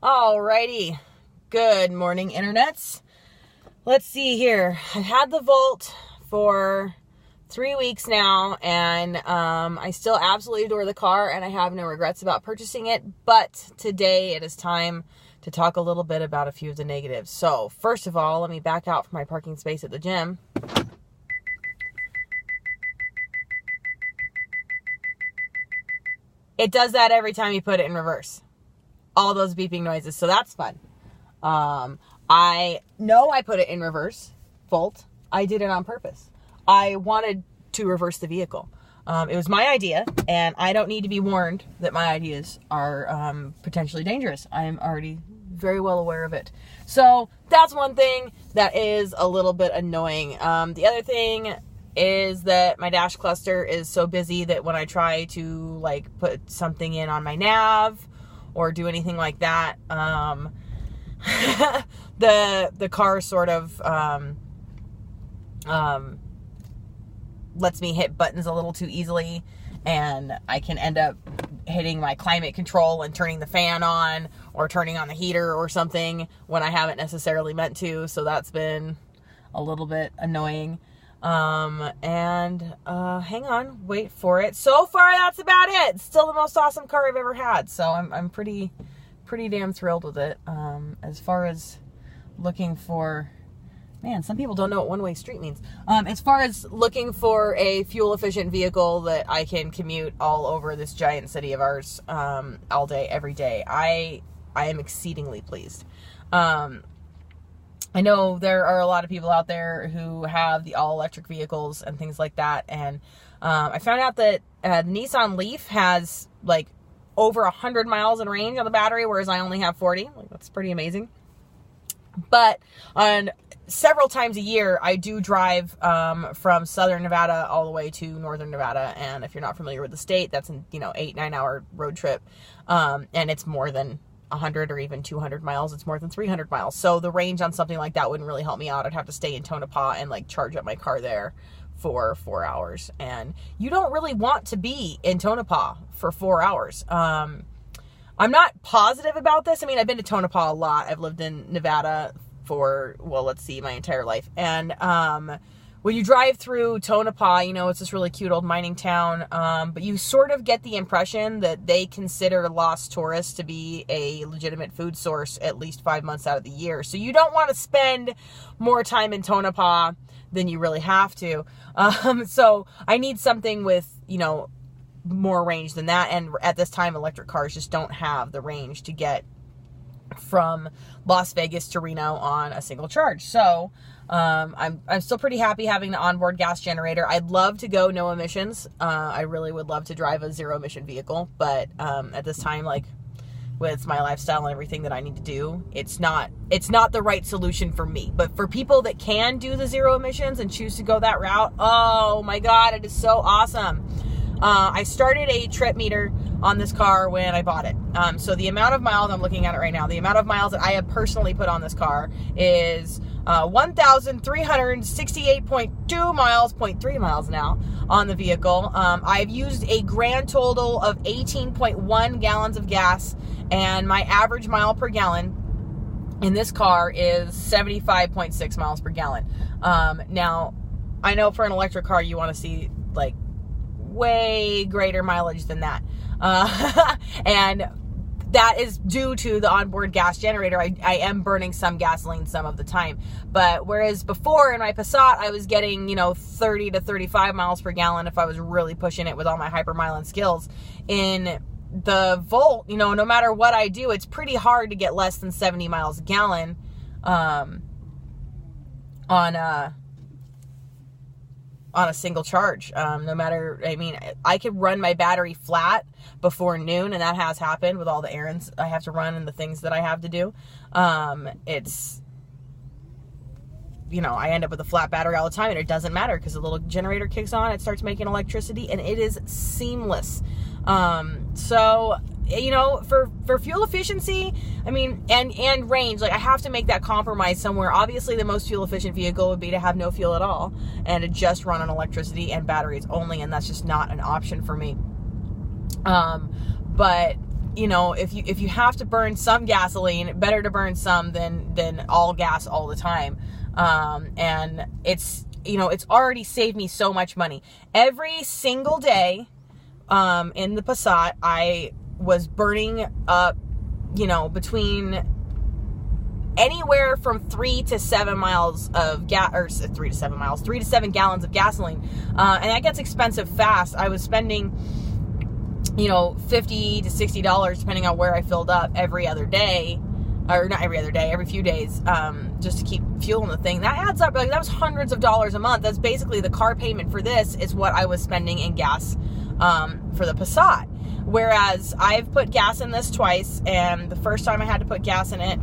Alrighty. Good morning, internets. Let's see here. I've had the Volt for 3 weeks now, and I still absolutely adore the car, and I have no regrets about purchasing it. But today it is time to talk a little bit about a few of the negatives. So first of all, let me back out from my parking space at the gym. It does that every time you put it in reverse. All those beeping noises, so that's fun. I know I put it in reverse, Volt. I did it on purpose. I wanted to reverse the vehicle. It was my idea, and I don't need to be warned that my ideas are potentially dangerous. I am already very well aware of it. So that's one thing that is a little bit annoying. The other thing is that my dash cluster is so busy that when I try to put something in on my nav or do anything like that, the car sort of lets me hit buttons a little too easily, and I can end up hitting my climate control and turning the fan on or turning on the heater or something when I haven't necessarily meant to. So that's been a little bit annoying. Hang on, wait for it. So far, that's about it. It's still the most awesome car I've ever had. So I'm pretty damn thrilled with it. As far as looking for, man, some people don't know what one-way street means. As far as looking for a fuel-efficient vehicle that I can commute all over this giant city of ours, all day, every day, I am exceedingly pleased. I know there are a lot of people out there who have the all-electric vehicles and things like that, and I found out that the Nissan Leaf has over 100 miles in range on the battery, whereas I only have 40. That's pretty amazing. But on several times a year, I do drive from southern Nevada all the way to northern Nevada, and if you're not familiar with the state, that's an 8-9 hour road trip, and it's more than 100 or even 200 miles. It's more than 300 miles. So the range on something like that wouldn't really help me out. I'd have to stay in Tonopah and charge up my car there for 4 hours. And you don't really want to be in Tonopah for 4 hours. I'm not positive about this. I mean, I've been to Tonopah a lot. I've lived in Nevada for, my entire life. And when you drive through Tonopah, it's this really cute old mining town, but you sort of get the impression that they consider lost tourists to be a legitimate food source at least 5 months out of the year. So you don't want to spend more time in Tonopah than you really have to. So I need something with, more range than that. And at this time, electric cars just don't have the range to get from Las Vegas to Reno on a single charge. So I'm still pretty happy having the onboard gas generator. I'd love to go no emissions. I really would love to drive a zero emission vehicle, but at this time, with my lifestyle and everything that I need to do, it's not the right solution for me. But for people that can do the zero emissions and choose to go that route, oh my God, it is so awesome. I started a trip meter on this car when I bought it. So the amount of miles, I'm looking at it right now, the amount of miles that I have personally put on this car is 1,368.2 miles, 0.3 miles now on the vehicle. I've used a grand total of 18.1 gallons of gas, and my average mile per gallon in this car is 75.6 miles per gallon. Now, I know for an electric car, you want to see way greater mileage than that. And that is due to the onboard gas generator. I am burning some gasoline some of the time. But whereas before in my Passat, I was getting, 30 to 35 miles per gallon if I was really pushing it with all my hypermiling skills. In the Volt, no matter what I do, it's pretty hard to get less than 70 miles a gallon on a single charge. I could run my battery flat before noon, and that has happened with all the errands I have to run and the things that I have to do. I end up with a flat battery all the time, and it doesn't matter because the little generator kicks on, it starts making electricity, and it is seamless. So for fuel efficiency, and range, I have to make that compromise somewhere. Obviously, the most fuel efficient vehicle would be to have no fuel at all and to just run on electricity and batteries only, and that's just not an option for me. But you know, if you have to burn some gasoline, better to burn some than all gas all the time. And it's, you know, it's already saved me so much money. Every single day, in the Passat, I was burning up, you know, between anywhere from 3 to 7 miles of gas, or 3 to 7 miles, 3 to 7 gallons of gasoline. And that gets expensive fast. I was spending, you know, $50 to $60, depending on where I filled up every other day, or not every other day, every few days, just to keep fueling the thing. That adds up. Like, that was hundreds of dollars a month. That's basically the car payment for this is what I was spending in gas, for the Passat. Whereas I've put gas in this twice, and the first time I had to put gas in it,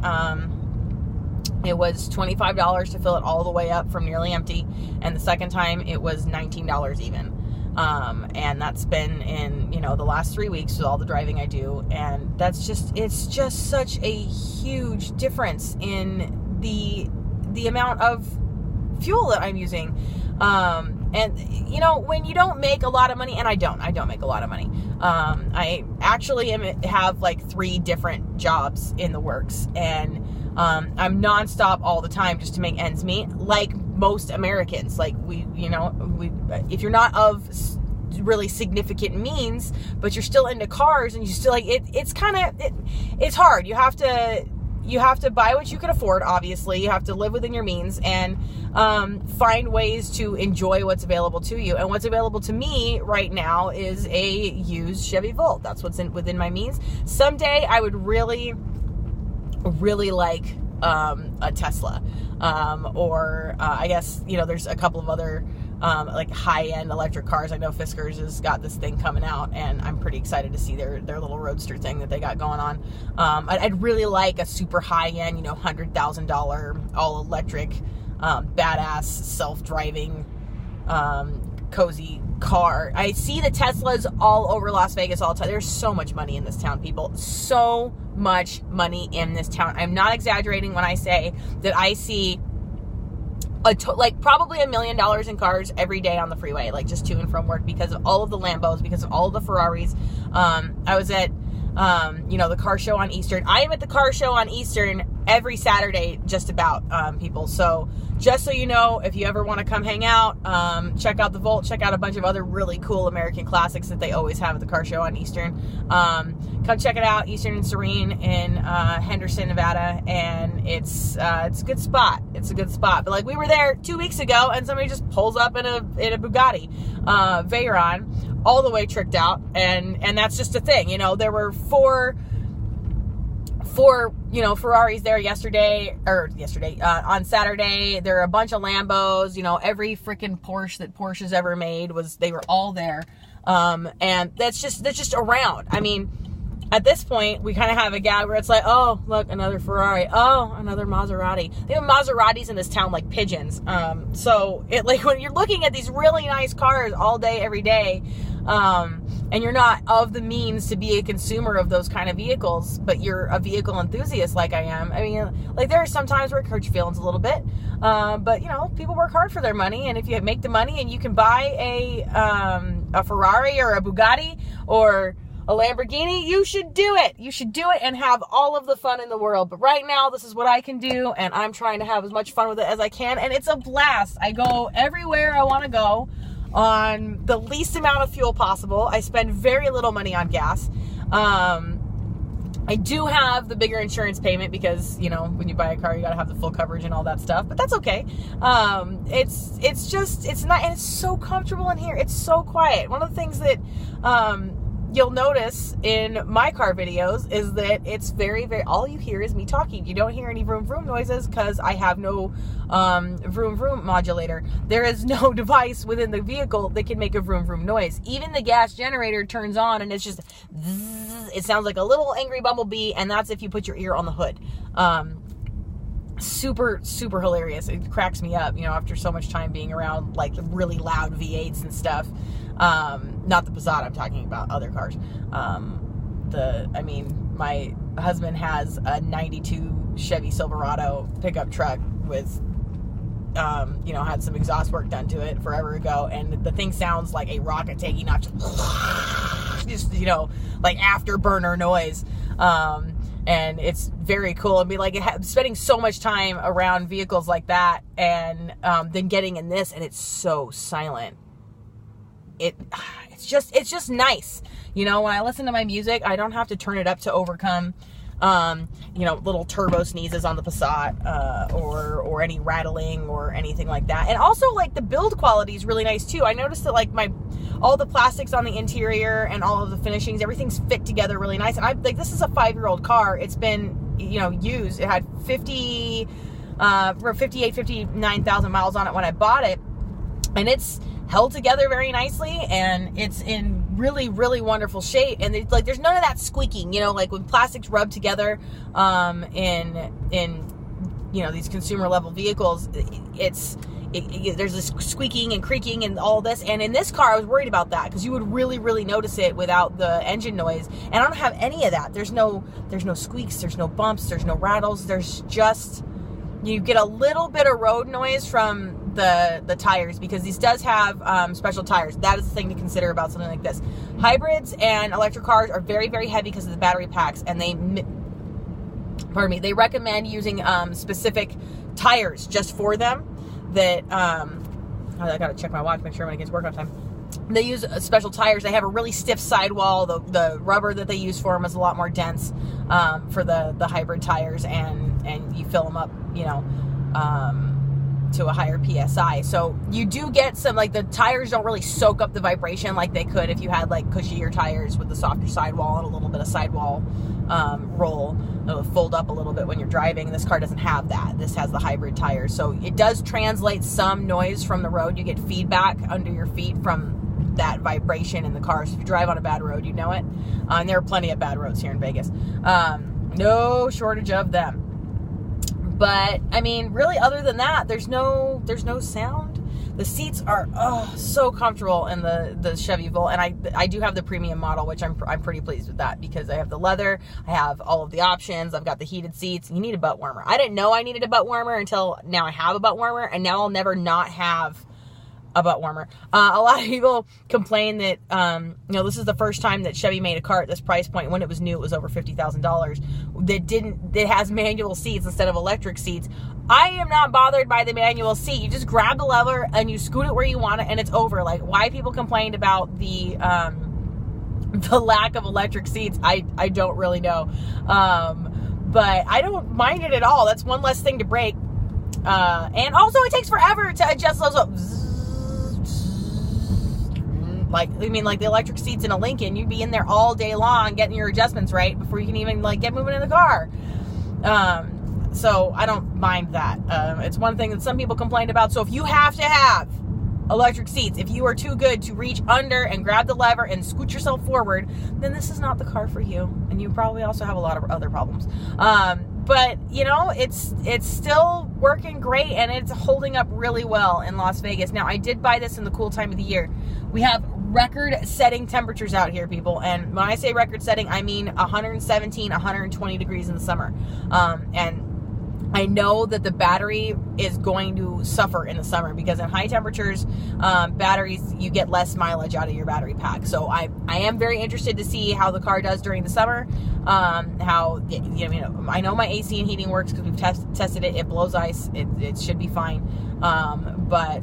it was $25 to fill it all the way up from nearly empty. And the second time it was $19 even. And that's been in, you know, the last 3 weeks with all the driving I do. And that's just, it's just such a huge difference in the amount of fuel that I'm using. And you know, when you don't make a lot of money, and I don't make a lot of money. I actually have like 3 different jobs in the works, and I'm nonstop all the time just to make ends meet, like most Americans. Like if you're not of really significant means, but you're still into cars and you still like it, it's hard. You have to buy what you can afford, obviously. You have to live within your means and find ways to enjoy what's available to you. And what's available to me right now is a used Chevy Volt. That's what's within my means. Someday I would really like a Tesla. Or I guess, you know, there's a couple of other like high-end electric cars. I know Fisker's has got this thing coming out, and I'm pretty excited to see their little roadster thing that they got going on. I'd really like a super high-end, you know, $100,000 all-electric, badass, self-driving, cozy car. I see the Teslas all over Las Vegas all the time. There's so much money in this town, people. So much money in this town. I'm not exaggerating when I say that I see like probably $1 million in cars every day on the freeway, like just to and from work, because of all of the Lambos, because of all of the Ferraris. I was at, you know, the car show on Eastern. I am at the car show on Eastern every Saturday, just about, people. So just so you know, if you ever want to come hang out, check out the Volt, check out a bunch of other really cool American classics that they always have at the car show on Eastern. Come check it out, Eastern and Serene in Henderson, Nevada, and it's a good spot. It's a good spot. But like, we were there 2 weeks ago, and somebody just pulls up in a Bugatti Veyron, all the way tricked out, and that's just a thing. You know, there were four, you know, Ferraris there on Saturday. There are a bunch of Lambos, you know, every freaking Porsche that Porsche's ever made they were all there. And that's just around. I mean, at this point, we kind of have a gag where it's like, oh, look, another Ferrari. Oh, another Maserati. They have Maseratis in this town like pigeons. So it, like, when you're looking at these really nice cars all day, every day, and you're not of the means to be a consumer of those kind of vehicles, but you're a vehicle enthusiast like I am. I mean, like, there are some times where it hurts your feelings a little bit. But, you know, people work hard for their money, and if you make the money and you can buy a Ferrari or a Bugatti or a Lamborghini, you should do it. You should do it and have all of the fun in the world. But right now, this is what I can do, and I'm trying to have as much fun with it as I can, and it's a blast. I go everywhere I want to go on the least amount of fuel possible. I spend very little money on gas. I do have the bigger insurance payment because, you know, when you buy a car, you gotta have the full coverage and all that stuff, but that's okay. It's not, and it's so comfortable in here. It's so quiet. One of the things that, you'll notice in my car videos is that it's very, very, all you hear is me talking. You don't hear any vroom vroom noises because I have no vroom vroom modulator. There is no device within the vehicle that can make a vroom vroom noise. Even the gas generator turns on and it's just zzz, it sounds like a little angry bumblebee, and that's if you put your ear on the hood. Super, super hilarious. It cracks me up, you know, after so much time being around like really loud V8s and stuff. Not the Passat, I'm talking about other cars. My husband has a 92 Chevy Silverado pickup truck with, you know, had some exhaust work done to it forever ago, and the thing sounds like a rocket taking off. just, like afterburner noise. And it's very cool. I mean, like spending so much time around vehicles like that, and then getting in this, and it's so silent. It's just nice. When I listen to my music, I don't have to turn it up to overcome, little turbo sneezes on the Passat, or any rattling or anything like that. And also, like, the build quality is really nice too. I noticed that, like, all the plastics on the interior and all of the finishings, everything's fit together really nice. And this is a 5-year-old car. It's been, used. It had 59,000 miles on it when I bought it. And it's held together very nicely, and it's in really, really wonderful shape. And there's none of that squeaking, like when plastics rub together, in these consumer level vehicles, there's this squeaking and creaking and all this. And in this car, I was worried about that, because you would really, really notice it without the engine noise. And I don't have any of that. There's no squeaks, there's no bumps, there's no rattles. There's just, you get a little bit of road noise from the tires, because these does have special tires. That is the thing to consider about something like this. Hybrids and electric cars are very, very heavy because of the battery packs, and they recommend using specific tires just for them. That I gotta check my watch, make sure when it gets work on time. They use special tires. They have a really stiff sidewall. The rubber that they use for them is a lot more dense for the hybrid tires, and you fill them up, to a higher PSI. So you do get some, like, the tires don't really soak up the vibration like they could if you had, like, cushier tires with the softer sidewall and a little bit of sidewall roll. It'll fold up a little bit when you're driving. This car doesn't have that. This has the hybrid tires. So it does translate some noise from the road. You get feedback under your feet from that vibration in the car. So if you drive on a bad road, you know it. And there are plenty of bad roads here in Vegas. No shortage of them. But I mean, really, other than that, there's no sound. The seats are so comfortable in the Chevy Volt, and I do have the premium model, which I'm pretty pleased with that, because I have the leather, I have all of the options, I've got the heated seats. You need a butt warmer. I didn't know I needed a butt warmer until now I have a butt warmer, and now I'll never not have a butt warmer. A lot of people complain that this is the first time that Chevy made a car at this price point. When it was new, it was over $50,000. That has manual seats instead of electric seats. I am not bothered by the manual seat. You just grab the lever and you scoot it where you want it, and it's over. Like, why people complained about the lack of electric seats, I don't really know. But I don't mind it at all. That's one less thing to break. And also, it takes forever to adjust those up. Like the electric seats in a Lincoln, you'd be in there all day long getting your adjustments right before you can even, like, get moving in the car. So I don't mind that. It's one thing that some people complained about. So if you have to have electric seats, if you are too good to reach under and grab the lever and scoot yourself forward, then this is not the car for you. And you probably also have a lot of other problems. But it's still working great, and it's holding up really well in Las Vegas. Now, I did buy this in the cool time of the year. We have record-setting temperatures out here, people. And when I say record-setting, I mean 117, 120 degrees in the summer. And I know that the battery is going to suffer in the summer, because in high temperatures, batteries, you get less mileage out of your battery pack. So I am very interested to see how the car does during the summer. I know my AC and heating works because we've tested it. It blows ice. It should be fine. But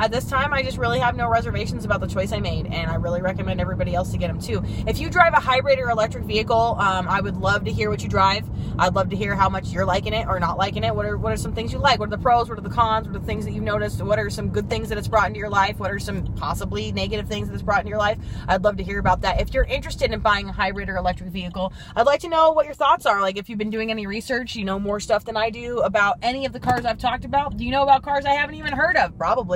at this time, I just really have no reservations about the choice I made, and I really recommend everybody else to get them too. If you drive a hybrid or electric vehicle, I would love to hear what you drive. I'd love to hear how much you're liking it or not liking it. What are some things you like? What are the pros? What are the cons? What are the things that you've noticed? What are some good things that it's brought into your life? What are some possibly negative things that it's brought into your life? I'd love to hear about that. If you're interested in buying a hybrid or electric vehicle, I'd like to know what your thoughts are. Like, if you've been doing any research, you know more stuff than I do about any of the cars I've talked about. Do you know about cars I haven't even heard of? Probably.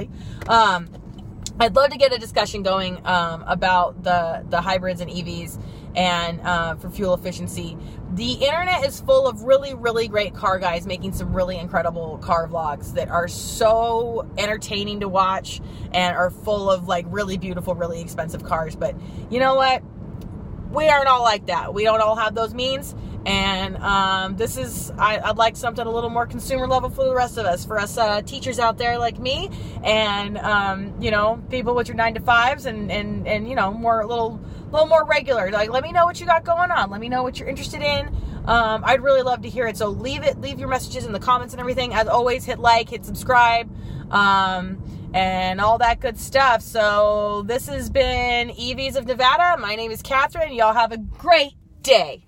I'd love to get a discussion going about the hybrids and EVs and for fuel efficiency. The internet is full of really, really great car guys making some really incredible car vlogs that are so entertaining to watch and are full of, like, really beautiful, really expensive cars. But you know what? We aren't all like that. We don't all have those means. And I'd like something a little more consumer level for the rest of us, for us teachers out there like me, and people with your 9-to-5s, and more a little more regular. Like, let me know what you got going on. Let me know what you're interested in. I'd really love to hear it. So leave your messages in the comments and everything. As always, hit like, hit subscribe, and all that good stuff. So this has been EVs of Nevada. My name is Catherine. Y'all have a great day.